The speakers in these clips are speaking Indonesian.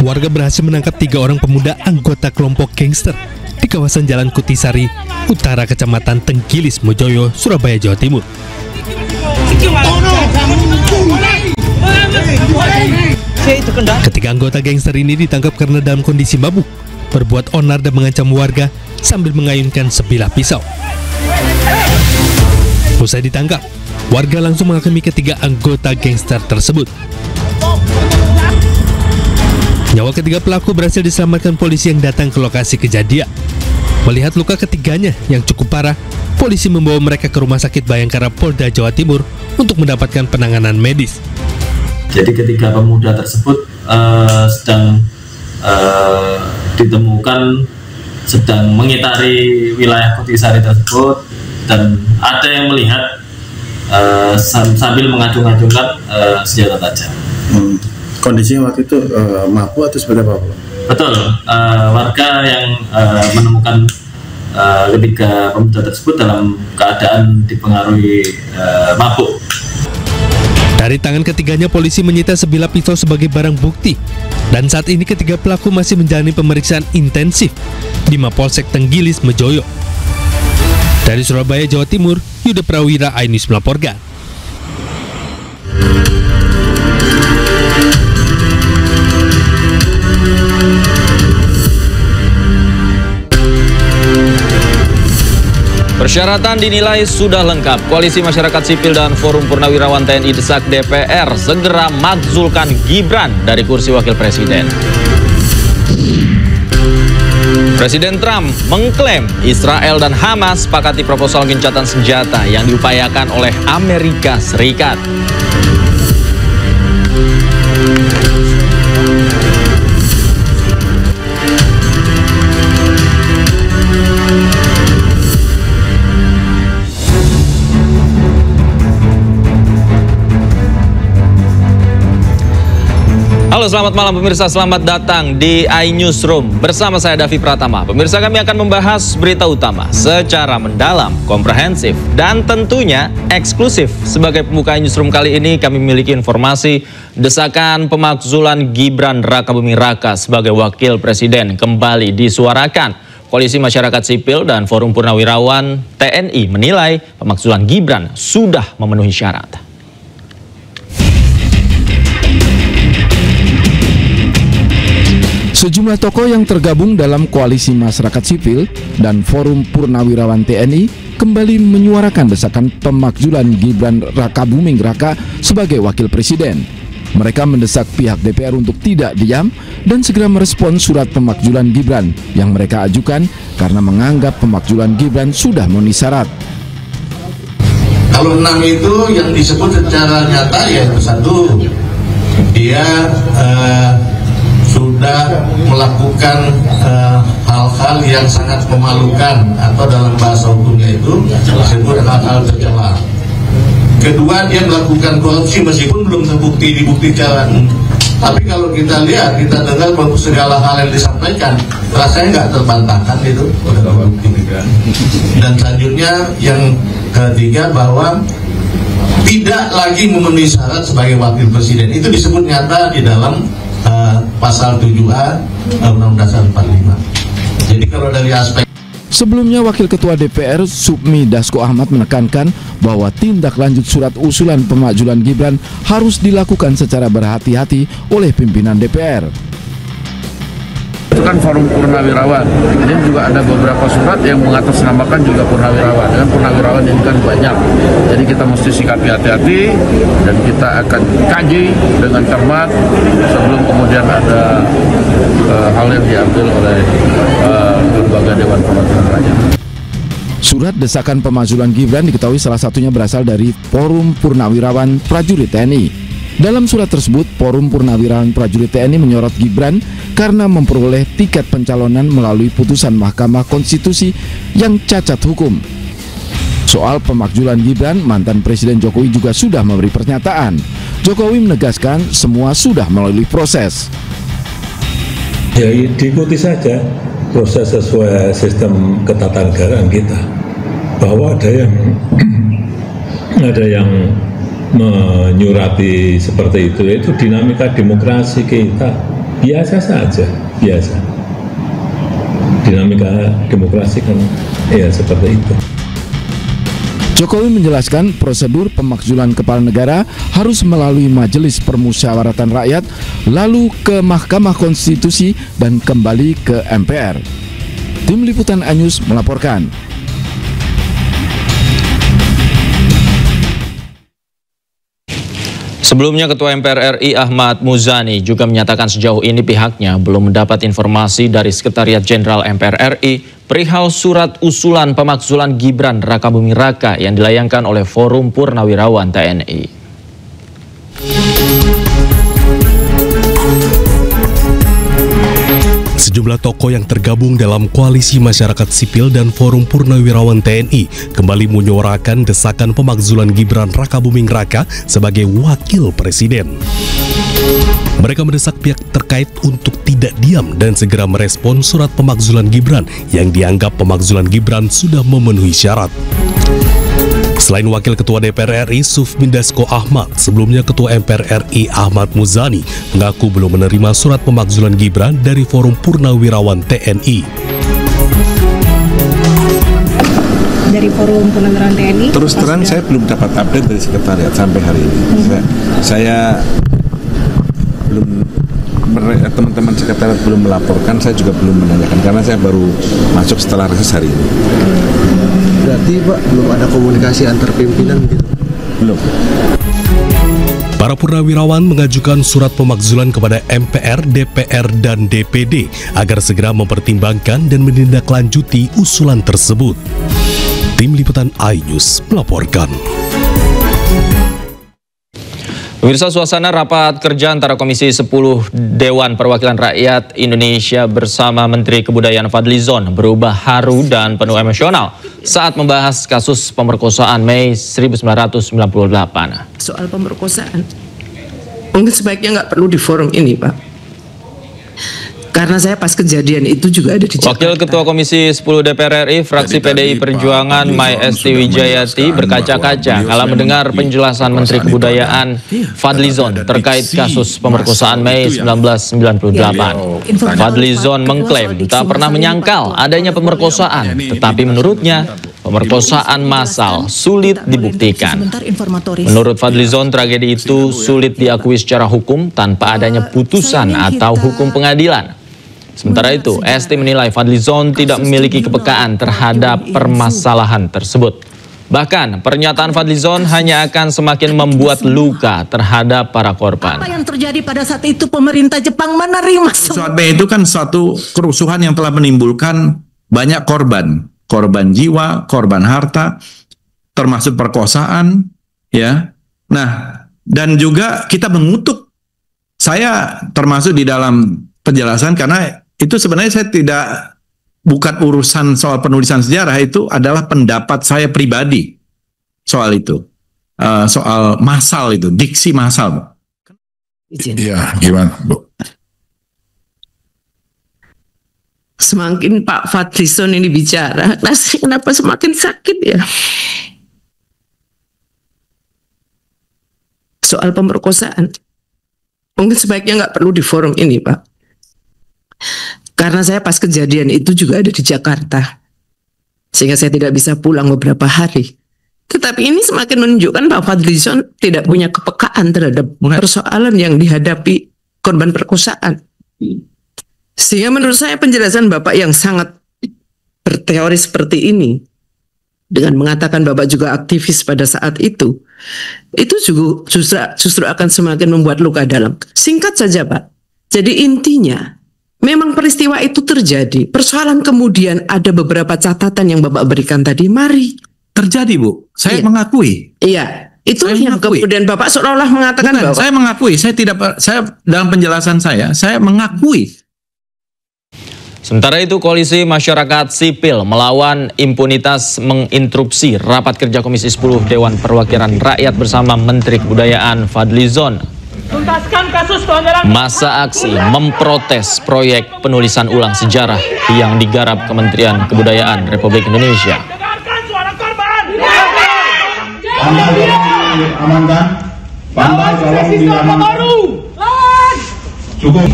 Warga berhasil menangkap 3 orang pemuda anggota kelompok gangster di kawasan Jalan Kutisari, Utara, Kecamatan Tenggilis, Mojoyo, Surabaya, Jawa Timur. Ketiga anggota gangster ini ditangkap karena dalam kondisi mabuk, berbuat onar dan mengancam warga sambil mengayunkan sebilah pisau. Usai ditangkap, warga langsung menghakimi ketiga anggota gangster tersebut. Nyawa ketiga pelaku berhasil diselamatkan polisi yang datang ke lokasi kejadian. Melihat luka ketiganya yang cukup parah, polisi membawa mereka ke Rumah Sakit Bayangkara Polda Jawa Timur untuk mendapatkan penanganan medis. Jadi ketiga pemuda tersebut sedang ditemukan sedang mengitari wilayah Kutisari tersebut, dan ada yang melihat sambil mengacung-acungkan senjata tajam. Kondisinya waktu itu mabuk atau seperti apa? Betul, warga yang menemukan ketiga pemuda tersebut dalam keadaan dipengaruhi mabuk. Dari tangan ketiganya polisi menyita sebilah pisau sebagai barang bukti, dan saat ini ketiga pelaku masih menjalani pemeriksaan intensif di Mapolsek Tenggilis, Mojoyo. Dari Surabaya, Jawa Timur, Yuda Prawira, iNews melaporkan. Persyaratan dinilai sudah lengkap. Koalisi Masyarakat Sipil dan Forum Purnawirawan TNI desak DPR segera makzulkan Gibran dari kursi Wakil Presiden. Presiden Trump mengklaim Israel dan Hamas sepakati proposal gencatan senjata yang diupayakan oleh Amerika Serikat. Halo, selamat malam pemirsa, selamat datang di iNewsroom bersama saya Davi Pratama. Pemirsa, kami akan membahas berita utama secara mendalam, komprehensif, dan tentunya eksklusif. Sebagai pembuka iNewsroom kali ini kami memiliki informasi desakan pemakzulan Gibran Rakabuming Raka sebagai Wakil Presiden kembali disuarakan. Koalisi Masyarakat Sipil dan Forum Purnawirawan TNI menilai pemakzulan Gibran sudah memenuhi syarat. Sejumlah tokoh yang tergabung dalam Koalisi Masyarakat Sipil dan Forum Purnawirawan TNI kembali menyuarakan desakan pemakzulan Gibran Rakabuming Raka sebagai Wakil Presiden. Mereka mendesak pihak DPR untuk tidak diam dan segera merespons surat pemakzulan Gibran yang mereka ajukan karena menganggap pemakzulan Gibran sudah memenuhi syarat. Kalau 6 itu yang disebut secara nyata ya satu, dia sudah melakukan hal-hal yang sangat memalukan atau dalam bahasa hukumnya itu disebut hal-hal tercela. Kedua, dia melakukan korupsi meskipun belum terbukti dibuktikan. Tapi kalau kita lihat, kita dengar bahwa segala hal yang disampaikan rasanya nggak terbantahkan itu. Dan selanjutnya yang ketiga bahwa tidak lagi memenuhi syarat sebagai Wakil Presiden. Itu disebut nyata di dalam pasal 7A Undang-Undang Dasar 45. Jadi kalau dari aspek Sebelumnya, Wakil Ketua DPR Supmi Dasko Ahmad menekankan bahwa tindak lanjut surat usulan pemakzulan Gibran harus dilakukan secara berhati-hati oleh pimpinan DPR. Itu kan Forum Purnawirawan, ini juga ada beberapa surat yang mengatasnamakan juga Purnawirawan. Dan Purnawirawan ini kan banyak, jadi kita mesti sikapi hati-hati dan kita akan kaji dengan cermat sebelum kemudian ada hal yang diambil oleh lembaga Dewan Perwakilan Rakyat. Surat desakan pemakzulan Gibran diketahui salah satunya berasal dari Forum Purnawirawan Prajurit TNI. Dalam surat tersebut, Forum Purnawirawan Prajurit TNI menyorot Gibran karena memperoleh tiket pencalonan melalui putusan Mahkamah Konstitusi yang cacat hukum. Soal pemakzulan Gibran, mantan Presiden Jokowi juga sudah memberi pernyataan. Jokowi menegaskan semua sudah melalui proses. Ya, diikuti saja proses sesuai sistem ketatanegaraan kita. Bahwa ada yang menyurati seperti itu dinamika demokrasi kita. biasa saja, biasa. Dinamika demokrasi kan ya seperti itu. Jokowi menjelaskan prosedur pemakzulan kepala negara harus melalui Majelis Permusyawaratan Rakyat, lalu ke Mahkamah Konstitusi dan kembali ke MPR. Tim Liputan iNews melaporkan. Sebelumnya Ketua MPR RI Ahmad Muzani juga menyatakan sejauh ini pihaknya belum mendapat informasi dari Sekretariat Jenderal MPR RI perihal surat usulan pemakzulan Gibran Rakabuming Raka yang dilayangkan oleh Forum Purnawirawan TNI. Sejumlah tokoh yang tergabung dalam koalisi masyarakat sipil dan Forum Purnawirawan TNI kembali menyuarakan desakan pemakzulan Gibran Rakabuming Raka sebagai wakil presiden. Mereka mendesak pihak terkait untuk tidak diam dan segera merespon surat pemakzulan Gibran yang dianggap pemakzulan Gibran sudah memenuhi syarat. Selain Wakil Ketua DPR RI Sufmi Dasko Ahmad, sebelumnya Ketua MPR RI Ahmad Muzani mengaku belum menerima surat pemakzulan Gibran dari Forum Purnawirawan TNI. Dari Forum Purnawirawan TNI? Terus terang saya belum dapat update dari sekretariat sampai hari ini. Saya belum, teman-teman sekretariat belum melaporkan, saya juga belum menanyakan karena saya baru masuk setelah reses hari ini. Berarti Pak belum ada komunikasi antar pimpinan gitu? Belum. Para purnawirawan mengajukan surat pemakzulan kepada MPR, DPR, dan DPD agar segera mempertimbangkan dan menindaklanjuti usulan tersebut. Tim Liputan iNews melaporkan. Pemirsa, suasana rapat kerja antara Komisi 10 Dewan Perwakilan Rakyat Indonesia bersama Menteri Kebudayaan Fadlizon berubah haru dan penuh emosional saat membahas kasus pemerkosaan Mei 1998. Soal pemerkosaan, mungkin sebaiknya nggak perlu di forum ini, Pak. Karena saya pas kejadian itu juga ada di Jakarta. Wakil Ketua Komisi 10 DPR RI, fraksi PDI Perjuangan, Mai Esti Wijayati berkaca-kaca kala mendengar penjelasan Menteri Kebudayaan Fadlizon terkait kasus pemerkosaan Mei 1998. Fadlizon mengklaim tak pernah menyangkal adanya pemerkosaan, tetapi menurutnya pemerkosaan massal sulit dibuktikan. Menurut Fadlizon, tragedi itu sulit diakui secara hukum tanpa adanya putusan atau hukum pengadilan. Sementara itu, Esti menilai Fadlizon tidak memiliki kepekaan terhadap permasalahan tersebut. Bahkan, pernyataan Fadlizon hanya akan semakin membuat luka terhadap para korban. Apa yang terjadi pada saat itu, pemerintah Jepang menerima Kerusuhan Mei itu kan suatu kerusuhan yang telah menimbulkan banyak korban. Korban jiwa, korban harta, termasuk perkosaan, ya. Nah, dan juga kita mengutuk, saya termasuk di dalam penjelasan karena itu sebenarnya saya bukan urusan soal penulisan sejarah, itu adalah pendapat saya pribadi soal itu, soal massal itu, diksi massal. Iya, gimana, Bu? Semakin Pak Fadlizon ini bicara, kenapa semakin sakit ya? Soal pemerkosaan, mungkin sebaiknya nggak perlu di forum ini, Pak. Karena saya pas kejadian itu juga ada di Jakarta, sehingga saya tidak bisa pulang beberapa hari. Tetapi ini semakin menunjukkan Pak Fadlizon tidak punya kepekaan terhadap persoalan yang dihadapi korban perkosaan. Sehingga menurut saya penjelasan Bapak yang sangat berteori seperti ini, dengan mengatakan Bapak juga aktivis pada saat itu juga justru akan semakin membuat luka dalam. Singkat saja, Pak. Jadi intinya, memang peristiwa itu terjadi. Persoalan kemudian ada beberapa catatan yang Bapak berikan tadi. Mari. Terjadi, Bu. Saya mengakui. Iya. Itu saya yang mengakui. Kemudian Bapak seolah-olah mengatakan bahwa saya mengakui. Saya dalam penjelasan saya mengakui. Sementara itu, Koalisi Masyarakat Sipil Melawan Impunitas menginterupsi rapat kerja Komisi 10 Dewan Perwakilan Rakyat bersama Menteri Kebudayaan Fadlizon. Tuntaskan kasus pelanggaran. Masa aksi memprotes proyek penulisan ulang sejarah yang digarap Kementerian Kebudayaan Republik Indonesia. Dengarkan suara korban. Amankan. Pandai kalau tidak baru. cukup.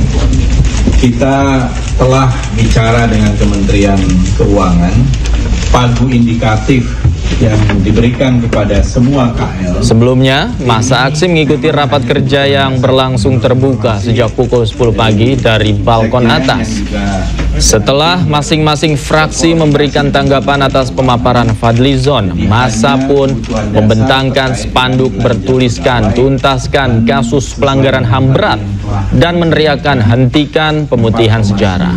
kita telah bicara dengan Kementerian Keuangan, pagu indikatif yang diberikan kepada semua KL. Sebelumnya, masa aksi mengikuti rapat kerja yang berlangsung terbuka sejak pukul 10 pagi dari balkon atas. Setelah masing-masing fraksi memberikan tanggapan atas pemaparan Fadlizon, masa pun membentangkan spanduk bertuliskan tuntaskan kasus pelanggaran HAM berat dan meneriakkan hentikan pemutihan sejarah.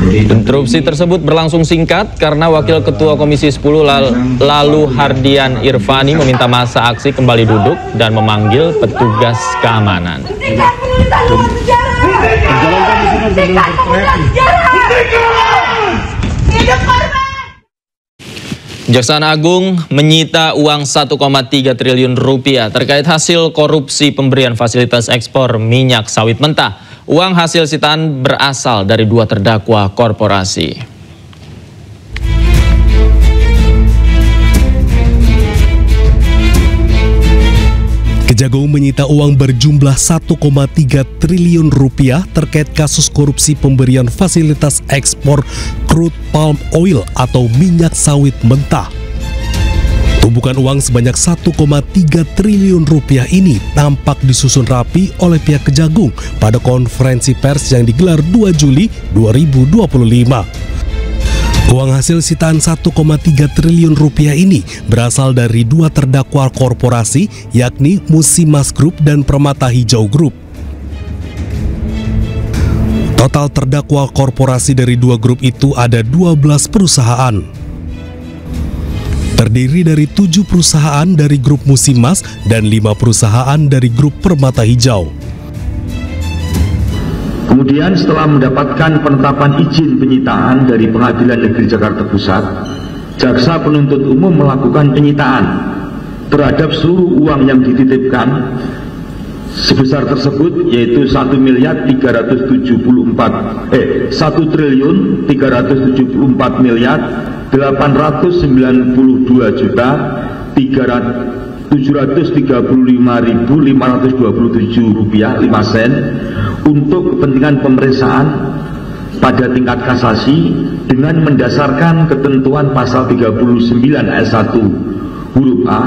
Interupsi tersebut berlangsung singkat karena Wakil Ketua Komisi 10 lalu Hardian Irvani meminta masa aksi kembali duduk dan memanggil petugas keamanan. Kejaksaan Agung menyita uang 1,3 triliun rupiah terkait hasil korupsi pemberian fasilitas ekspor minyak sawit mentah. Uang hasil sitaan berasal dari 2 terdakwa korporasi. Kejagung menyita uang berjumlah 1,3 triliun rupiah terkait kasus korupsi pemberian fasilitas ekspor crude palm oil atau minyak sawit mentah. Tumpukan uang sebanyak 1,3 triliun rupiah ini tampak disusun rapi oleh pihak Kejagung pada konferensi pers yang digelar 2 Juli 2025. Uang hasil sitaan 1,3 triliun rupiah ini berasal dari 2 terdakwa korporasi yakni Musimas Group dan Permata Hijau Group. Total terdakwa korporasi dari 2 grup itu ada 12 perusahaan. Terdiri dari 7 perusahaan dari grup Musimas dan 5 perusahaan dari grup Permata Hijau. Kemudian setelah mendapatkan penetapan izin penyitaan dari Pengadilan Negeri Jakarta Pusat, Jaksa Penuntut Umum melakukan penyitaan terhadap seluruh uang yang dititipkan sebesar tersebut, yaitu 1.335.735.527 rupiah 5 sen untuk kepentingan pemeriksaan pada tingkat kasasi dengan mendasarkan ketentuan pasal 39 ayat 1 huruf A.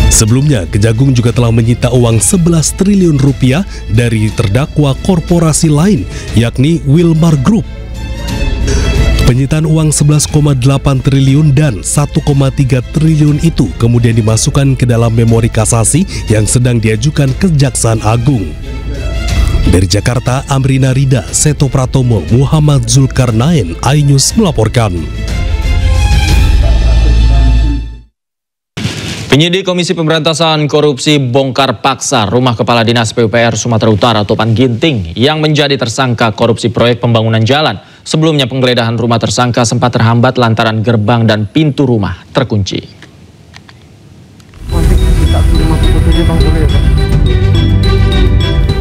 Sebelumnya, Kejagung juga telah menyita uang 11 triliun rupiah dari terdakwa korporasi lain, yakni Wilmar Group. Penyitaan uang 11,8 triliun dan 1,3 triliun itu kemudian dimasukkan ke dalam memori kasasi yang sedang diajukan Kejaksaan Agung. Dari Jakarta, Amrina Rida, Seto Pratomo, Muhammad Zulkarnain, iNews melaporkan. Penyidik Komisi Pemberantasan Korupsi bongkar paksa rumah Kepala Dinas PUPR Sumatera Utara Topan Ginting yang menjadi tersangka korupsi proyek pembangunan jalan. Sebelumnya penggeledahan rumah tersangka sempat terhambat lantaran gerbang dan pintu rumah terkunci.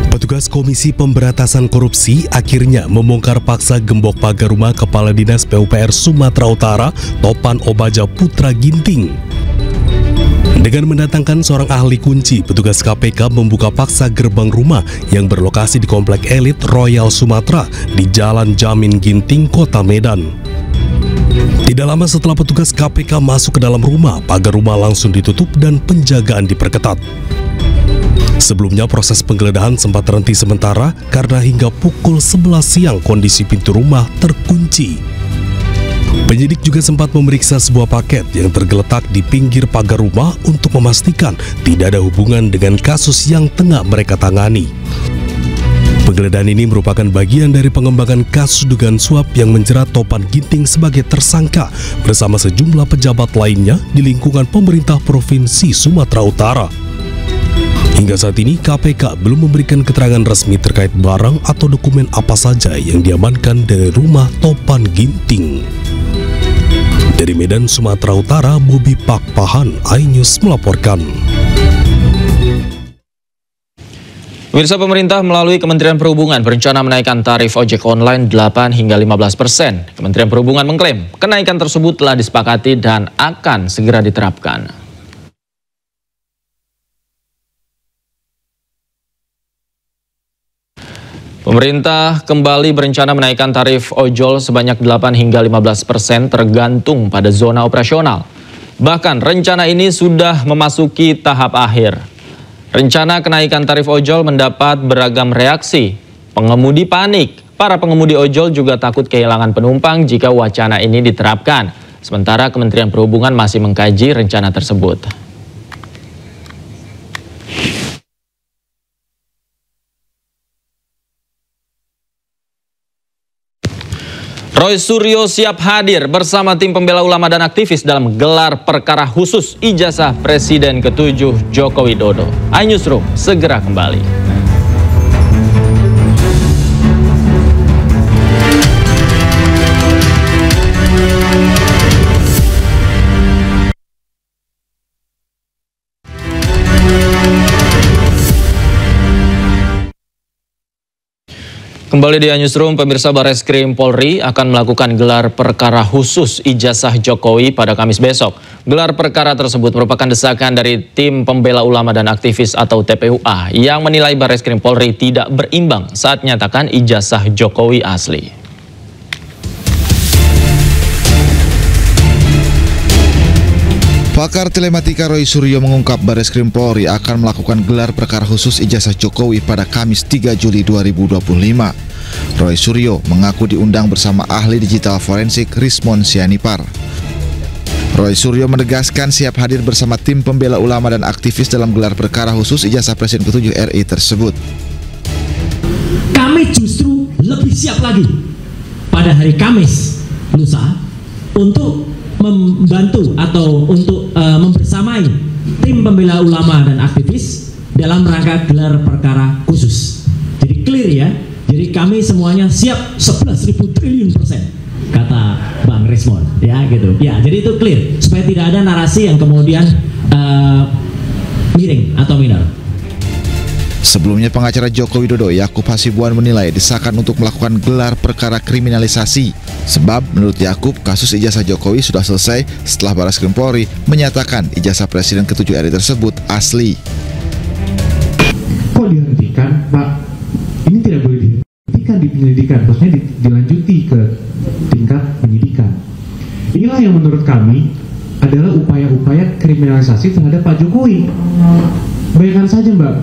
Petugas Komisi Pemberantasan Korupsi akhirnya membongkar paksa gembok pagar rumah Kepala Dinas PUPR Sumatera Utara Topan Obaja Putra Ginting. Dengan mendatangkan seorang ahli kunci, petugas KPK membuka paksa gerbang rumah yang berlokasi di Komplek Elit Royal Sumatera di Jalan Jamin Ginting, Kota Medan. Tidak lama setelah petugas KPK masuk ke dalam rumah, pagar rumah langsung ditutup dan penjagaan diperketat. Sebelumnya proses penggeledahan sempat terhenti sementara karena hingga pukul 11 siang kondisi pintu rumah terkunci. Penyidik juga sempat memeriksa sebuah paket yang tergeletak di pinggir pagar rumah untuk memastikan tidak ada hubungan dengan kasus yang tengah mereka tangani. Penggeledahan ini merupakan bagian dari pengembangan kasus dugaan suap yang menjerat Topan Ginting sebagai tersangka bersama sejumlah pejabat lainnya di lingkungan pemerintah Provinsi Sumatera Utara. Hingga saat ini KPK belum memberikan keterangan resmi terkait barang atau dokumen apa saja yang diamankan dari rumah Topan Ginting. Dari Medan, Sumatera Utara, Bobi Pakpahan, iNews melaporkan. Pemirsa, pemerintah melalui Kementerian Perhubungan berencana menaikkan tarif ojek online 8 hingga 15%. Kementerian Perhubungan mengklaim kenaikan tersebut telah disepakati dan akan segera diterapkan. Pemerintah kembali berencana menaikkan tarif ojol sebanyak 8 hingga 15% tergantung pada zona operasional. Bahkan rencana ini sudah memasuki tahap akhir. Rencana kenaikan tarif ojol mendapat beragam reaksi. Pengemudi panik. Para pengemudi ojol juga takut kehilangan penumpang jika wacana ini diterapkan. Sementara Kementerian Perhubungan masih mengkaji rencana tersebut. Roy Suryo siap hadir bersama tim pembela ulama dan aktivis dalam gelar perkara khusus ijazah Presiden ke-7 Joko Widodo. iNewsroom segera kembali. Kembali di iNewsroom, pemirsa, Barreskrim Polri akan melakukan gelar perkara khusus ijazah Jokowi pada Kamis besok. Gelar perkara tersebut merupakan desakan dari tim pembela ulama dan aktivis atau TPUA yang menilai Barreskrim Polri tidak berimbang saat menyatakan ijazah Jokowi asli. Pakar telematika Roy Suryo mengungkap Barreskrim Polri akan melakukan gelar perkara khusus ijazah Jokowi pada Kamis 3 Juli 2025. Roy Suryo mengaku diundang bersama ahli digital forensik Rismon Sianipar. Roy Suryo menegaskan siap hadir bersama tim pembela ulama dan aktivis dalam gelar perkara khusus ijazah Presiden ke-7 RI tersebut. Kami justru lebih siap lagi pada hari Kamis lusa untuk membantu atau untuk membersamai tim pembela ulama dan aktivis dalam rangka gelar perkara khusus. Jadi clear ya, jadi kami semuanya siap 11.000 triliun persen, kata Bang Rismon, ya gitu. Ya, jadi itu clear supaya tidak ada narasi yang kemudian miring atau minor. Sebelumnya pengacara Joko Widodo Yakub Hasibuan menilai desakan untuk melakukan gelar perkara kriminalisasi. Sebab menurut Yakub kasus ijazah Jokowi sudah selesai setelah Barreskrim Polri menyatakan ijazah Presiden ke-7 RI tersebut asli. Kok dihentikan, Pak? Ini tidak boleh dihentikan di penyelidikan, maksudnya dilanjuti ke tingkat penyidikan. Inilah yang menurut kami adalah upaya-upaya kriminalisasi terhadap Pak Jokowi. Bayangkan saja, Mbak,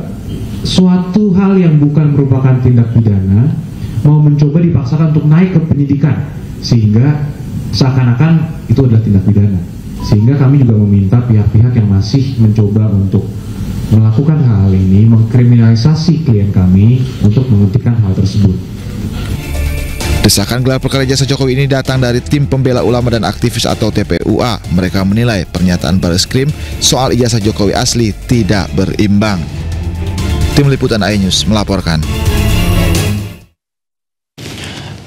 suatu hal yang bukan merupakan tindak pidana mau mencoba dipaksakan untuk naik ke penyidikan sehingga seakan-akan itu adalah tindak pidana. Sehingga kami juga meminta pihak-pihak yang masih mencoba untuk melakukan hal ini mengkriminalisasi klien kami untuk menghentikan hal tersebut. Desakan gelar perkara ijazah Jokowi ini datang dari tim pembela ulama dan aktivis atau TPUA. Mereka menilai pernyataan Barreskrim soal ijazah Jokowi asli tidak berimbang. Tim Liputan iNews melaporkan.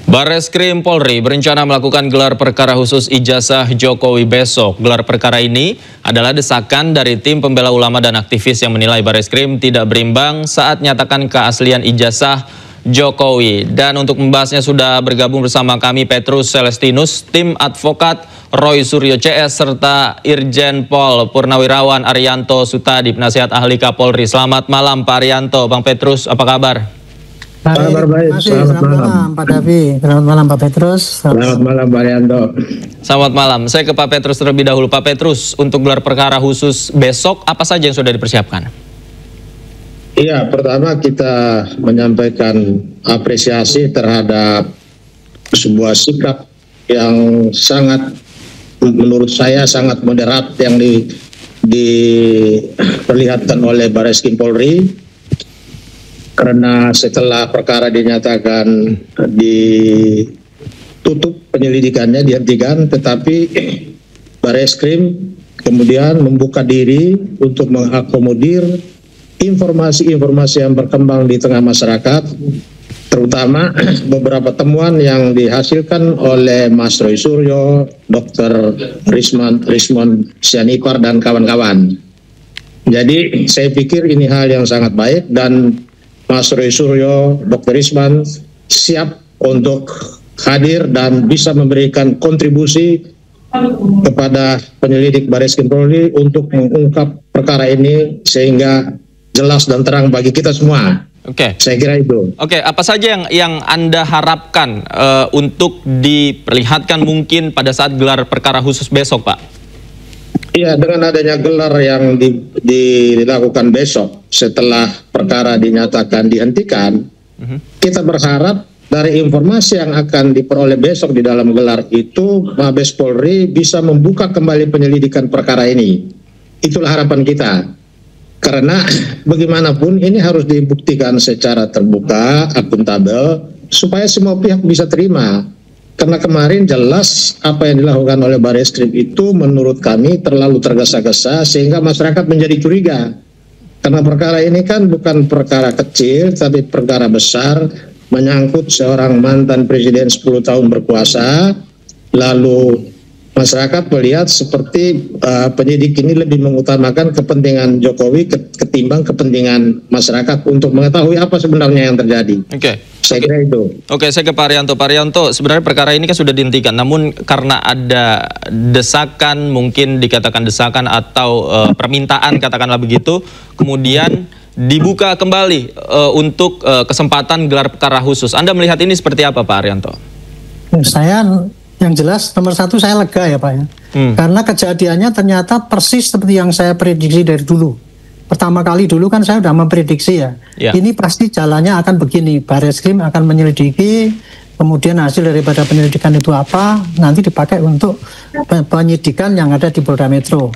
Barreskrim Polri berencana melakukan gelar perkara khusus ijazah Jokowi besok. Gelar perkara ini adalah desakan dari tim pembela ulama dan aktivis yang menilai Barreskrim tidak berimbang saat nyatakan keaslian ijazah Jokowi. Dan untuk membahasnya sudah bergabung bersama kami Petrus Celestinus, tim advokat Roy Suryo CS, serta Irjen Pol Purnawirawan Arianto Sutadi, penasihat ahli Kapolri. Selamat malam Pak Arianto. Bang Petrus, apa kabar? Kabar baik. Selamat malam Pak Davi. Selamat malam Pak Petrus. Selamat malam Pak Arianto. Selamat malam. Saya ke Pak Petrus terlebih dahulu. Pak Petrus, untuk gelar perkara khusus besok apa saja yang sudah dipersiapkan? Iya, pertama kita menyampaikan apresiasi terhadap sebuah sikap yang sangat, menurut saya sangat moderat yang diperlihatkan oleh Barreskrim Polri, karena setelah perkara dinyatakan ditutup penyelidikannya, dihentikan, tetapi Barreskrim kemudian membuka diri untuk mengakomodir informasi-informasi yang berkembang di tengah masyarakat, terutama beberapa temuan yang dihasilkan oleh Mas Roy Suryo, Dr. Rismon Sianipar dan kawan-kawan. Jadi saya pikir ini hal yang sangat baik dan Mas Roy Suryo, Dr. Rismon siap untuk hadir dan bisa memberikan kontribusi kepada penyelidik Barreskrim Polri untuk mengungkap perkara ini sehingga jelas dan terang bagi kita semua. Oke. Saya kira itu. Oke, apa saja yang Anda harapkan untuk diperlihatkan mungkin pada saat gelar perkara khusus besok, Pak? Iya, dengan adanya gelar yang dilakukan besok setelah perkara dinyatakan dihentikan, kita berharap dari informasi yang akan diperoleh besok di dalam gelar itu, Mabes Polri bisa membuka kembali penyelidikan perkara ini. Itulah harapan kita. Karena bagaimanapun ini harus dibuktikan secara terbuka, akuntabel, supaya semua pihak bisa terima. Karena kemarin jelas apa yang dilakukan oleh Bareskrim itu menurut kami terlalu tergesa-gesa sehingga masyarakat menjadi curiga. Karena perkara ini kan bukan perkara kecil, tapi perkara besar, menyangkut seorang mantan presiden 10 tahun berkuasa, lalu masyarakat melihat seperti penyidik ini lebih mengutamakan kepentingan Jokowi ketimbang kepentingan masyarakat untuk mengetahui apa sebenarnya yang terjadi. Oke. Saya kira itu. Oke, saya ke Pak Arianto. Pak Arianto, sebenarnya perkara ini kan sudah dihentikan, namun karena ada desakan, mungkin dikatakan desakan atau permintaan, katakanlah begitu, kemudian dibuka kembali untuk kesempatan gelar perkara khusus. Anda melihat ini seperti apa, Pak Arianto? Saya yang jelas nomor satu saya lega ya Pak ya, karena kejadiannya ternyata persis seperti yang saya prediksi dari dulu. Pertama kali dulu kan saya sudah memprediksi ya, ini pasti jalannya akan begini, Bareskrim akan menyelidiki, kemudian hasil daripada penyelidikan itu apa, nanti dipakai untuk penyidikan yang ada di Polda Metro.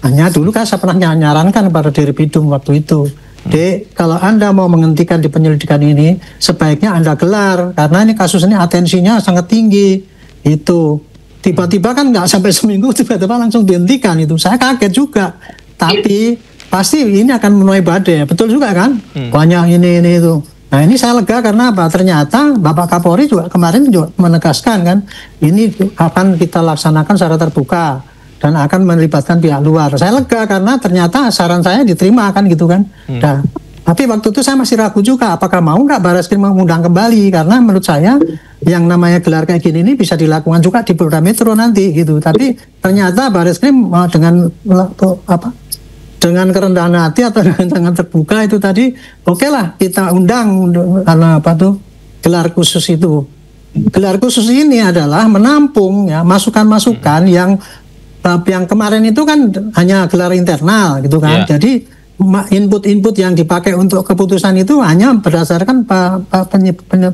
Hanya dulu kan saya pernah menyarankan kepada Dirpidum waktu itu, Dek, kalau Anda mau menghentikan di penyelidikan ini, sebaiknya Anda gelar, karena ini kasus ini atensinya sangat tinggi. Itu tiba-tiba kan nggak sampai seminggu tiba-tiba langsung dihentikan, itu saya kaget juga, tapi pasti ini akan menuai badai, betul juga kan, banyak ini itu. Nah ini saya lega karena apa, ternyata Bapak Kapolri juga kemarin juga menegaskan kan, ini akan kita laksanakan secara terbuka dan akan melibatkan pihak luar. Saya lega karena ternyata saran saya diterima kan gitu kan. Nah, tapi waktu itu saya masih ragu juga apakah mau nggak Bareskrim mengundang kembali, karena menurut saya yang namanya gelar kayak gini ini bisa dilakukan juga di Polda Metro nanti gitu. Tapi ternyata Bareskrim dengan kerendahan hati atau dengan terbuka itu tadi, oke lah kita undang karena gelar khusus itu. Gelar khusus ini adalah menampung ya masukan-masukan yang kemarin itu kan hanya gelar internal gitu kan. Jadi input-input yang dipakai untuk keputusan itu hanya berdasarkan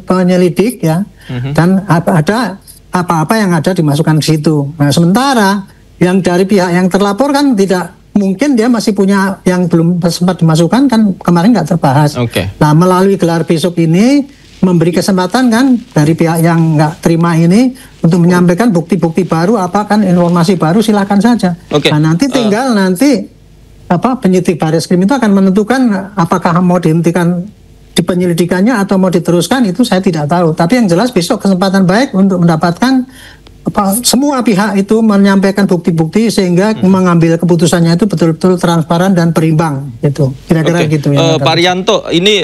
penyelidik ya, dan ada apa-apa yang ada dimasukkan ke situ. Nah sementara yang dari pihak yang terlapor kan tidak mungkin, dia masih punya yang belum sempat dimasukkan kan kemarin nggak terbahas. Nah melalui gelar besok ini memberi kesempatan kan dari pihak yang nggak terima ini untuk menyampaikan bukti-bukti baru, apa kan informasi baru, silakan saja. Nah nanti tinggal nanti penyidik Bareskrim itu akan menentukan apakah mau dihentikan di penyelidikannya atau mau diteruskan, itu saya tidak tahu. Tapi yang jelas besok kesempatan baik untuk mendapatkan semua pihak itu menyampaikan bukti-bukti sehingga mengambil keputusannya itu betul-betul transparan dan berimbang gitu. Kira-kira gitu ya. Pak Arianto, ini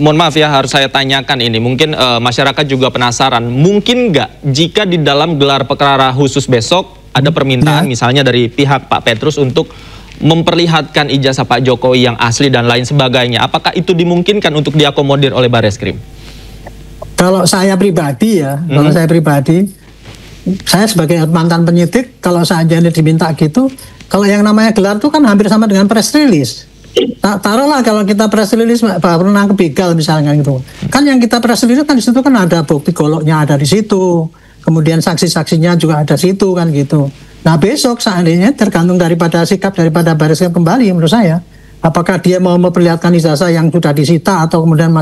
mohon maaf ya harus saya tanyakan ini. Mungkin masyarakat juga penasaran. Mungkin nggak jika di dalam gelar perkara khusus besok ada permintaan misalnya dari pihak Pak Petrus untuk memperlihatkan ijazah Pak Jokowi yang asli dan lain sebagainya, apakah itu dimungkinkan untuk diakomodir oleh Bareskrim? Kalau saya pribadi ya, saya sebagai mantan penyidik, kalau saja diminta gitu, kalau yang namanya gelar itu kan hampir sama dengan press release. Taruhlah kalau kita press release pernah ke begal misalnya gitu, kan yang kita press release kan di situ kan ada bukti goloknya ada di situ, kemudian saksi-saksinya juga ada di situ kan gitu. Nah besok seandainya tergantung daripada sikap daripada Bareskrim kembali menurut saya, apakah dia mau memperlihatkan ijazah yang sudah disita atau kemudian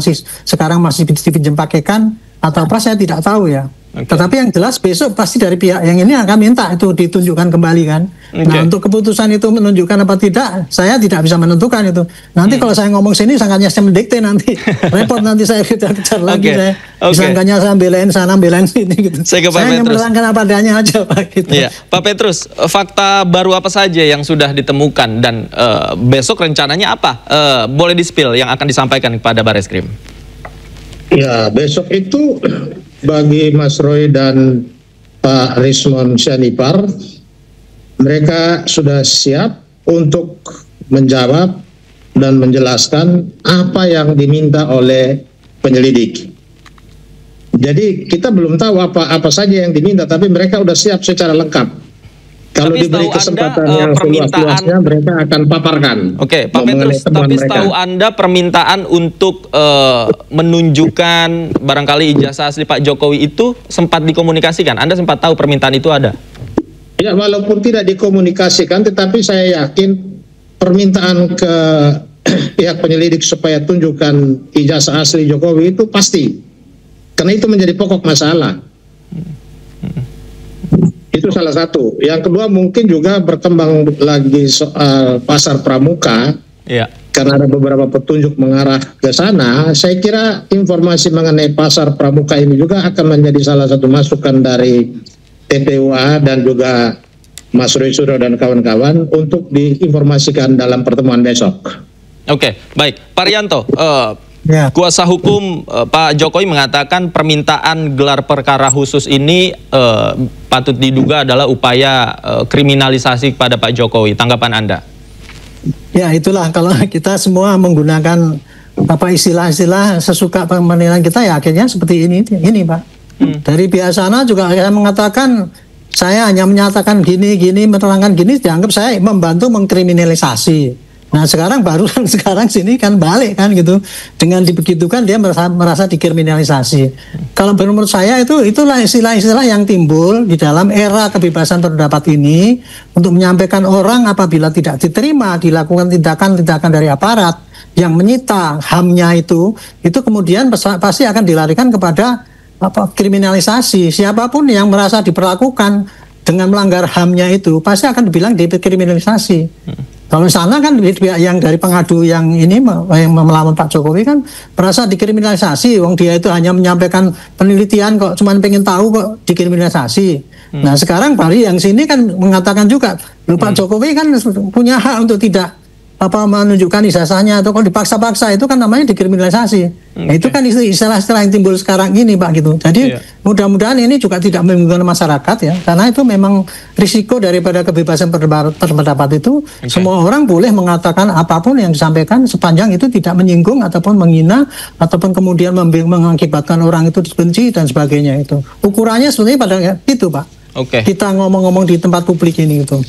sekarang masih dipinjam pakaikan atau apa, saya tidak tahu ya. Tetapi yang jelas besok pasti dari pihak yang ini akan minta itu ditunjukkan kembali kan. Nah untuk keputusan itu menunjukkan apa tidak, saya tidak bisa menentukan itu. Nanti kalau saya ngomong sini sangkanya saya mendikte nanti repot, nanti saya kejar-kejar lagi saya. Sangkanya saya belain sana belain sini gitu. Saya hanya menerangkan apa adanya aja Pak gitu. Iya. Pak Petrus, fakta baru apa saja yang sudah ditemukan dan besok rencananya apa? Boleh di-spill yang akan disampaikan kepada Bareskrim? Ya besok itu bagi Mas Roy dan Pak Rismon Syanipar, mereka sudah siap untuk menjawab dan menjelaskan apa yang diminta oleh penyelidik. Jadi kita belum tahu apa saja yang diminta, tapi mereka sudah siap secara lengkap. Kalau diberi kesempatan yang seluas-luasnya, mereka akan paparkan. Oke, Pak Petrus, tapi setahu Anda permintaan untuk menunjukkan barangkali ijazah asli Pak Jokowi itu sempat dikomunikasikan? Anda sempat tahu permintaan itu ada? Ya, walaupun tidak dikomunikasikan, tetapi saya yakin permintaan ke pihak penyelidik supaya tunjukkan ijazah asli Jokowi itu pasti. Karena itu menjadi pokok masalah. Itu salah satu. Yang kedua mungkin juga berkembang lagi soal pasar pramuka. Ya. Karena ada beberapa petunjuk mengarah ke sana. Saya kira informasi mengenai pasar pramuka ini juga akan menjadi salah satu masukan dari TPUA dan juga Mas Roy Suryo dan kawan-kawan untuk diinformasikan dalam pertemuan besok. Oke, baik. Pak Rianto, kuasa hukum Pak Jokowi mengatakan permintaan gelar perkara khusus ini patut diduga adalah upaya kriminalisasi kepada Pak Jokowi. Tanggapan Anda? Ya, itulah kalau kita semua menggunakan istilah-istilah sesuka penilaian kita, ya akhirnya seperti ini Pak. Dari pihak sana juga saya mengatakan, saya hanya menyatakan gini, menerangkan gini, dianggap saya membantu mengkriminalisasi. Nah sekarang sekarang sini kan balik kan gitu, dengan dibegitukan dia merasa dikriminalisasi. Kalau menurut saya itulah istilah-istilah yang timbul di dalam era kebebasan berpendapat ini untuk menyampaikan orang apabila tidak diterima dilakukan tindakan-tindakan dari aparat yang menyita HAM-nya itu kemudian pasti akan dilarikan kepada kriminalisasi. Siapapun yang merasa diperlakukan dengan melanggar HAM-nya itu pasti akan dibilang dikriminalisasi. Kalau sana kan yang dari pengadu yang ini yang melawan Pak Jokowi kan merasa dikriminalisasi, wong dia itu hanya menyampaikan penelitian kok, cuman pengen tahu kok dikriminalisasi. Nah sekarang Pak yang sini kan mengatakan juga, Pak Jokowi kan punya hak untuk tidak menunjukkan ijazahnya, atau kalau dipaksa-paksa itu kan namanya dikriminalisasi. Nah, itu kan istilah-istilah yang timbul sekarang ini Pak gitu. Jadi mudah-mudahan ini juga tidak membingungkan masyarakat ya, karena itu memang risiko daripada kebebasan berpendapat itu. Semua orang boleh mengatakan apapun yang disampaikan sepanjang itu tidak menyinggung ataupun menghina ataupun kemudian mengakibatkan orang itu dibenci dan sebagainya itu. Ukurannya sebenarnya pada itu Pak. Kita ngomong-ngomong di tempat publik ini gitu.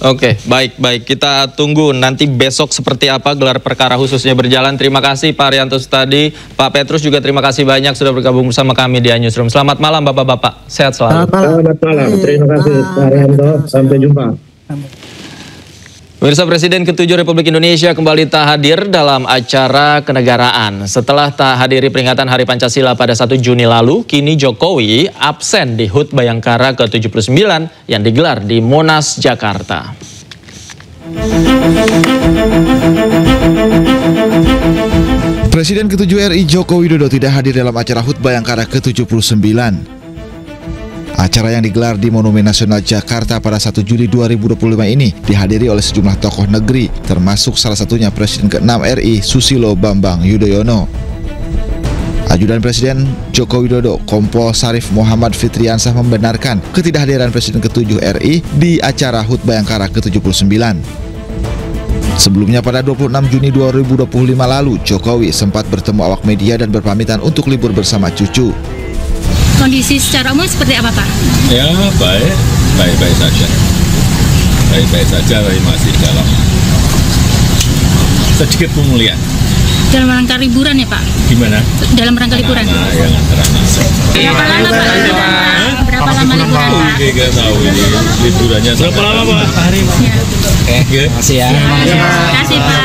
Oke, baik. Kita tunggu nanti besok seperti apa gelar perkara khususnya berjalan. Terima kasih Pak Rianto tadi. Pak Petrus juga terima kasih banyak sudah bergabung bersama kami di iNewsroom. Selamat malam Bapak-Bapak. Sehat selalu. Selamat malam. Terima kasih Pak Rianto. Sampai jumpa. Pemirsa, Presiden ke-7 Republik Indonesia kembali tak hadir dalam acara kenegaraan. Setelah tak hadiri peringatan Hari Pancasila pada 1 Juni lalu, kini Jokowi absen di HUT Bayangkara ke-79 yang digelar di Monas, Jakarta. Presiden ke-7 RI Joko Widodo tidak hadir dalam acara HUT Bayangkara ke-79. Acara yang digelar di Monumen Nasional Jakarta pada 1 Juli 2025 ini dihadiri oleh sejumlah tokoh negeri, termasuk salah satunya Presiden ke-6 RI Susilo Bambang Yudhoyono. Ajudan Presiden Joko Widodo, Kompol Sarif Muhammad Fitriansah membenarkan ketidakhadiran Presiden ke-7 RI di acara HUT Bayangkara ke-79. Sebelumnya pada 26 Juni 2025 lalu, Jokowi sempat bertemu awak media dan berpamitan untuk libur bersama cucu. Kondisi secara umum seperti apa Pak? Ya baik-baik saja. Baik-baik saja, tapi masih dalam sedikit pemulihan. Dalam rangka liburan ya Pak? Gimana? Dalam rangka liburan? Yang Berapa lama Pak? Berapa lama liburan Pak? Nggak tahu ini liburannya berapa lama Pak? Hari Pak. Terima kasih ya. Terima kasih Pak.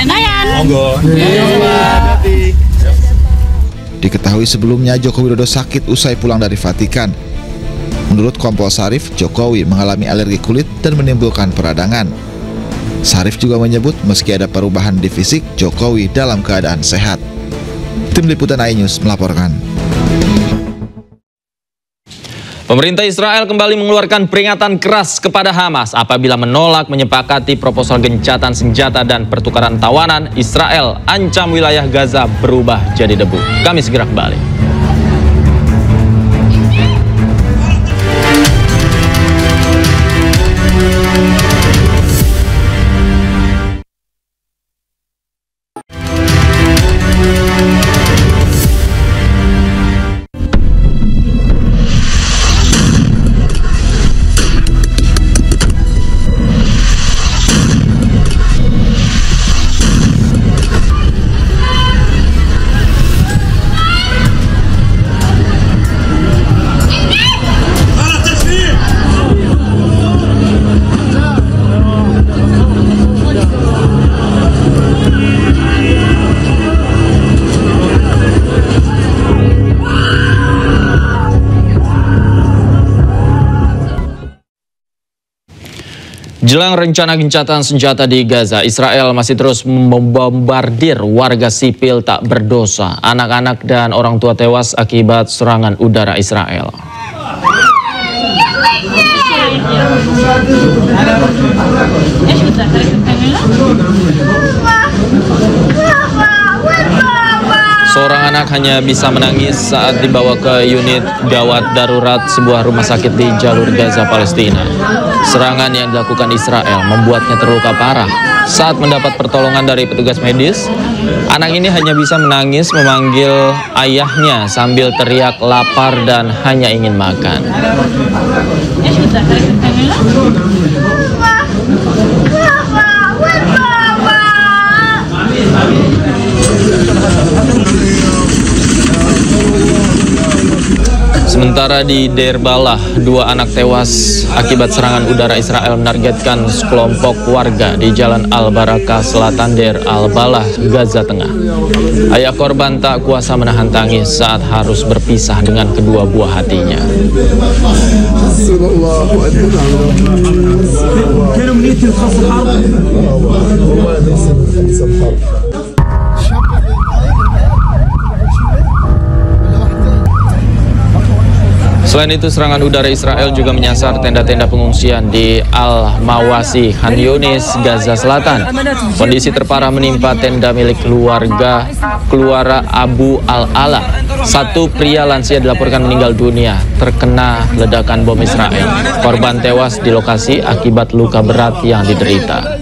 Dayan. Monggo. Diketahui sebelumnya Joko Widodo sakit usai pulang dari Vatikan. Menurut Kompol Sarif, Jokowi mengalami alergi kulit dan menimbulkan peradangan. Sarif juga menyebut meski ada perubahan di fisik, Jokowi dalam keadaan sehat. Tim Liputan iNews melaporkan. Pemerintah Israel kembali mengeluarkan peringatan keras kepada Hamas apabila menolak menyepakati proposal gencatan senjata dan pertukaran tawanan. Israel ancam wilayah Gaza berubah jadi debu. Kami segera kembali. Jelang rencana gencatan senjata di Gaza, Israel masih terus membombardir warga sipil tak berdosa. Anak-anak dan orang tua tewas akibat serangan udara Israel. Seorang anak hanya bisa menangis saat dibawa ke unit gawat darurat sebuah rumah sakit di jalur Gaza, Palestina. Serangan yang dilakukan Israel membuatnya terluka parah. Saat mendapat pertolongan dari petugas medis, anak ini hanya bisa menangis memanggil ayahnya sambil teriak lapar dan hanya ingin makan. Sementara di Deir Balah, 2 anak tewas akibat serangan udara Israel menargetkan sekelompok warga di Jalan Al-Barakah Selatan Deir Al-Balah, Gaza Tengah. Ayah korban tak kuasa menahan tangis saat harus berpisah dengan kedua buah hatinya. Selain itu, serangan udara Israel juga menyasar tenda-tenda pengungsian di Al-Mawasi, Khan Yunis, Gaza Selatan. Kondisi terparah menimpa tenda milik keluarga Abu Al-Ala. 1 pria lansia dilaporkan meninggal dunia terkena ledakan bom Israel. Korban tewas di lokasi akibat luka berat yang diderita.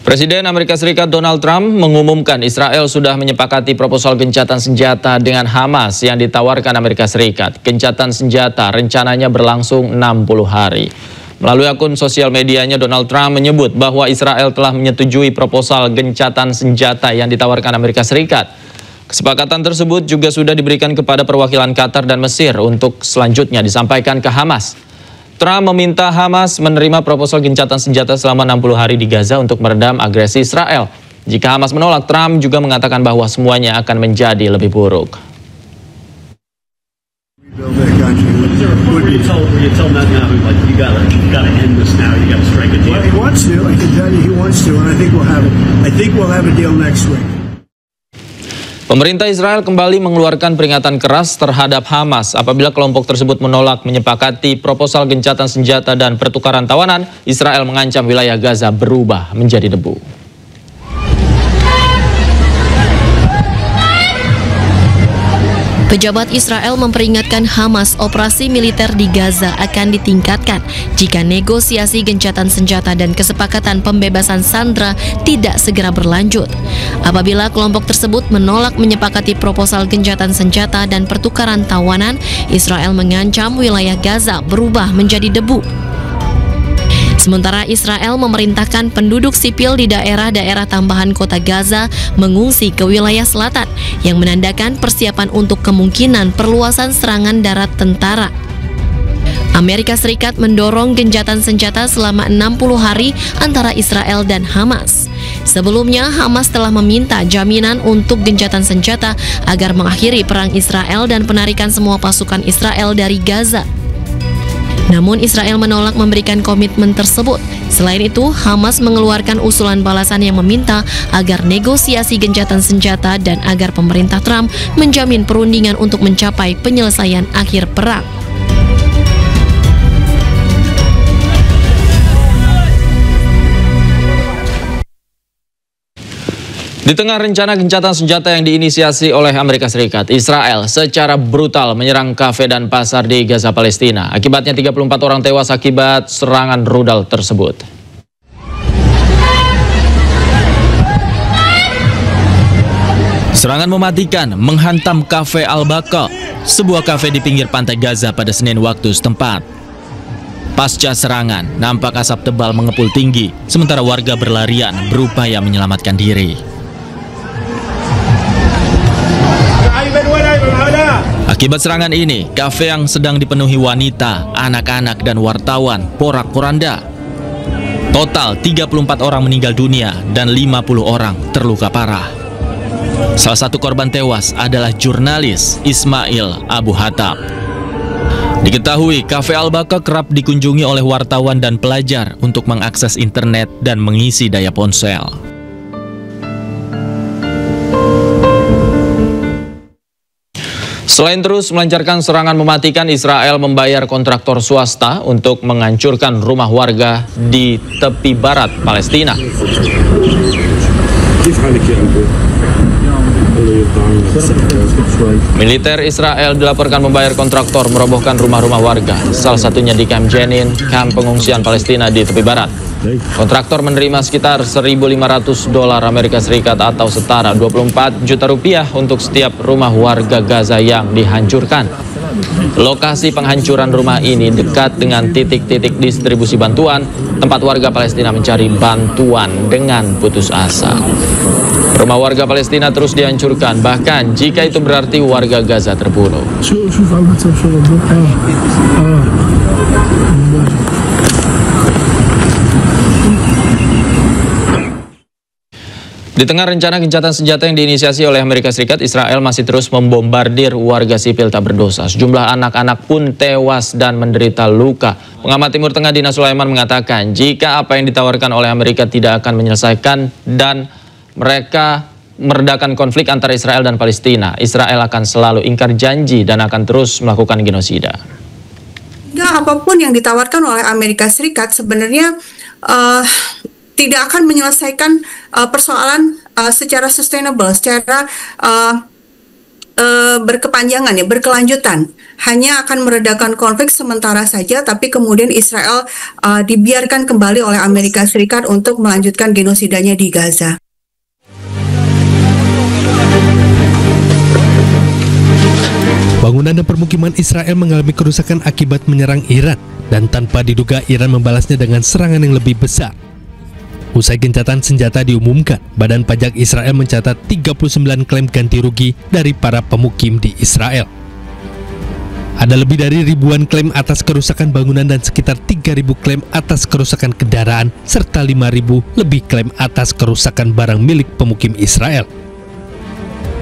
Presiden Amerika Serikat Donald Trump mengumumkan Israel sudah menyepakati proposal gencatan senjata dengan Hamas yang ditawarkan Amerika Serikat. Gencatan senjata rencananya berlangsung 60 hari. Melalui akun sosial medianya, Donald Trump menyebut bahwa Israel telah menyetujui proposal gencatan senjata yang ditawarkan Amerika Serikat. Kesepakatan tersebut juga sudah diberikan kepada perwakilan Qatar dan Mesir untuk selanjutnya disampaikan ke Hamas. Trump meminta Hamas menerima proposal gencatan senjata selama 60 hari di Gaza untuk meredam agresi Israel. Jika Hamas menolak, Trump juga mengatakan bahwa semuanya akan menjadi lebih buruk. Pemerintah Israel kembali mengeluarkan peringatan keras terhadap Hamas apabila kelompok tersebut menolak menyepakati proposal gencatan senjata dan pertukaran tawanan. Israel mengancam wilayah Gaza berubah menjadi debu. Pejabat Israel memperingatkan Hamas operasi militer di Gaza akan ditingkatkan jika negosiasi gencatan senjata dan kesepakatan pembebasan sandera tidak segera berlanjut. Apabila kelompok tersebut menolak menyepakati proposal gencatan senjata dan pertukaran tawanan, Israel mengancam wilayah Gaza berubah menjadi debu. Sementara Israel memerintahkan penduduk sipil di daerah-daerah tambahan kota Gaza mengungsi ke wilayah selatan, yang menandakan persiapan untuk kemungkinan perluasan serangan darat tentara. Amerika Serikat mendorong gencatan senjata selama 60 hari antara Israel dan Hamas. Sebelumnya, Hamas telah meminta jaminan untuk gencatan senjata agar mengakhiri perang Israel dan penarikan semua pasukan Israel dari Gaza. Namun Israel menolak memberikan komitmen tersebut. Selain itu, Hamas mengeluarkan usulan balasan yang meminta agar negosiasi gencatan senjata dan agar pemerintah Trump menjamin perundingan untuk mencapai penyelesaian akhir perang. Di tengah rencana gencatan senjata yang diinisiasi oleh Amerika Serikat, Israel secara brutal menyerang kafe dan pasar di Gaza, Palestina. Akibatnya 34 orang tewas akibat serangan rudal tersebut. Serangan mematikan menghantam kafe Al-Baqa, sebuah kafe di pinggir pantai Gaza pada Senin waktu setempat. Pasca serangan, nampak asap tebal mengepul tinggi, sementara warga berlarian berupaya menyelamatkan diri. Akibat serangan ini, kafe yang sedang dipenuhi wanita, anak-anak, dan wartawan porak-poranda. Total 34 orang meninggal dunia dan 50 orang terluka parah. Salah satu korban tewas adalah jurnalis Ismail Abu Hatab. Diketahui, Cafe Al-Baka kerap dikunjungi oleh wartawan dan pelajar untuk mengakses internet dan mengisi daya ponsel. Selain terus melancarkan serangan mematikan, Israel membayar kontraktor swasta untuk menghancurkan rumah warga di tepi barat Palestina. Militer Israel dilaporkan membayar kontraktor merobohkan rumah-rumah warga, salah satunya di Camp Jenin, kamp pengungsian Palestina di tepi barat. Kontraktor menerima sekitar $1.500 Amerika Serikat atau setara 24 juta rupiah untuk setiap rumah warga Gaza yang dihancurkan. Lokasi penghancuran rumah ini dekat dengan titik-titik distribusi bantuan, tempat warga Palestina mencari bantuan dengan putus asa. Rumah warga Palestina terus dihancurkan, bahkan jika itu berarti warga Gaza terbunuh. Di tengah rencana gencatan senjata yang diinisiasi oleh Amerika Serikat, Israel masih terus membombardir warga sipil tak berdosa. Sejumlah anak-anak pun tewas dan menderita luka. Pengamat Timur Tengah Dina Sulaiman mengatakan, jika apa yang ditawarkan oleh Amerika tidak akan menyelesaikan dan mereka meredakan konflik antara Israel dan Palestina, Israel akan selalu ingkar janji dan akan terus melakukan genosida. Ya, apapun yang ditawarkan oleh Amerika Serikat sebenarnya tidak akan menyelesaikan persoalan secara sustainable, secara berkepanjangan, ya, berkelanjutan. Hanya akan meredakan konflik sementara saja, tapi kemudian Israel dibiarkan kembali oleh Amerika Serikat untuk melanjutkan genosidanya di Gaza. Bangunan dan permukiman Israel mengalami kerusakan akibat menyerang Iran, dan tanpa diduga Iran membalasnya dengan serangan yang lebih besar. Usai gencatan senjata diumumkan, Badan Pajak Israel mencatat 39 klaim ganti rugi dari para pemukim di Israel. Ada lebih dari ribuan klaim atas kerusakan bangunan dan sekitar 3.000 klaim atas kerusakan kendaraan, serta 5.000 lebih klaim atas kerusakan barang milik pemukim Israel.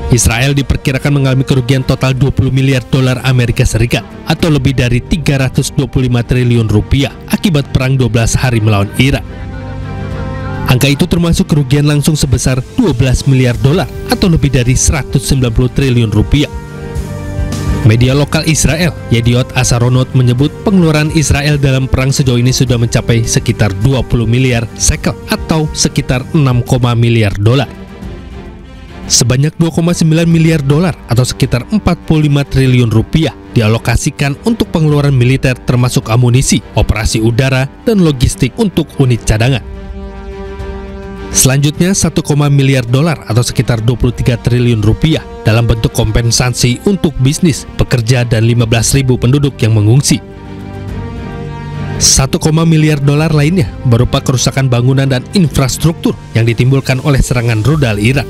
Israel diperkirakan mengalami kerugian total $20 miliar Amerika Serikat atau lebih dari 325 triliun rupiah akibat perang 12 hari melawan Irak. Angka itu termasuk kerugian langsung sebesar $12 miliar atau lebih dari 190 triliun rupiah. Media lokal Israel, Yediot Asaronot, menyebut pengeluaran Israel dalam perang sejauh ini sudah mencapai sekitar 20 miliar shekel atau sekitar 6, miliar dolar. Sebanyak 2,9 miliar dolar atau sekitar 45 triliun rupiah dialokasikan untuk pengeluaran militer termasuk amunisi, operasi udara, dan logistik untuk unit cadangan. Selanjutnya 1, miliar dolar atau sekitar 23 triliun rupiah dalam bentuk kompensasi untuk bisnis, pekerja, dan 15.000 penduduk yang mengungsi. 1, miliar dolar lainnya berupa kerusakan bangunan dan infrastruktur yang ditimbulkan oleh serangan rudal Irak.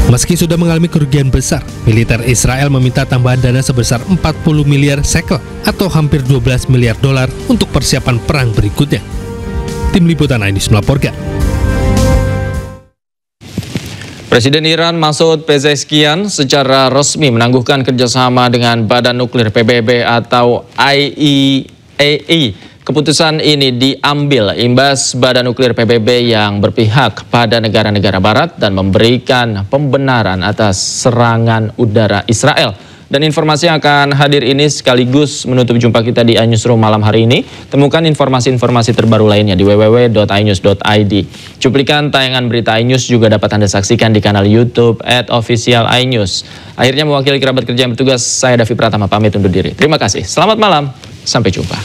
Meski sudah mengalami kerugian besar, militer Israel meminta tambahan dana sebesar 40 miliar shekel atau hampir 12 miliar dolar untuk persiapan perang berikutnya. Tim Liputan iNews melaporkan. Presiden Iran Masoud Pezeshkian secara resmi menangguhkan kerjasama dengan Badan Nuklir PBB atau IAEA. Keputusan ini diambil imbas Badan Nuklir PBB yang berpihak pada negara-negara Barat dan memberikan pembenaran atas serangan udara Israel. Dan informasi yang akan hadir ini sekaligus menutup jumpa kita di iNewsroom malam hari ini. Temukan informasi-informasi terbaru lainnya di www.inews.id. Cuplikan tayangan berita iNews juga dapat Anda saksikan di kanal YouTube @officialinews. Akhirnya mewakili kerabat kerja yang bertugas, saya Davi Pratama pamit undur diri. Terima kasih. Selamat malam. Sampai jumpa.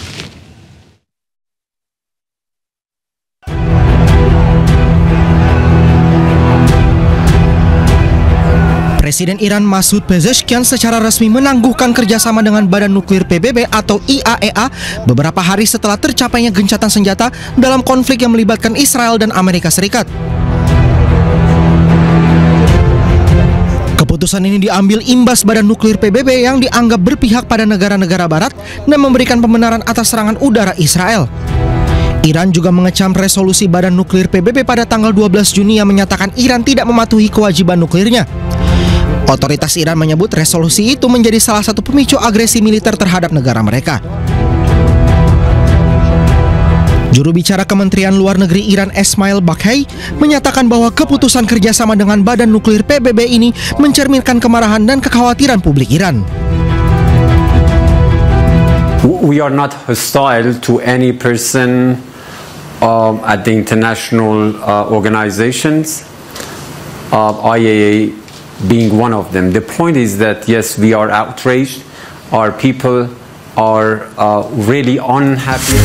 Presiden Iran Masoud Pezeshkian secara resmi menangguhkan kerjasama dengan Badan Nuklir PBB atau IAEA beberapa hari setelah tercapainya gencatan senjata dalam konflik yang melibatkan Israel dan Amerika Serikat. Keputusan ini diambil imbas Badan Nuklir PBB yang dianggap berpihak pada negara-negara Barat dan memberikan pembenaran atas serangan udara Israel. Iran juga mengecam resolusi Badan Nuklir PBB pada tanggal 12 Juni yang menyatakan Iran tidak mematuhi kewajiban nuklirnya. Otoritas Iran menyebut resolusi itu menjadi salah satu pemicu agresi militer terhadap negara mereka. Juru bicara Kementerian Luar Negeri Iran Esmail Baghai menyatakan bahwa keputusan kerjasama dengan Badan Nuklir PBB ini mencerminkan kemarahan dan kekhawatiran publik Iran. We are not hostile to any person at the international organizations, IAEA being one of them. The point is that yes, we are outraged. Our people are really unhappy.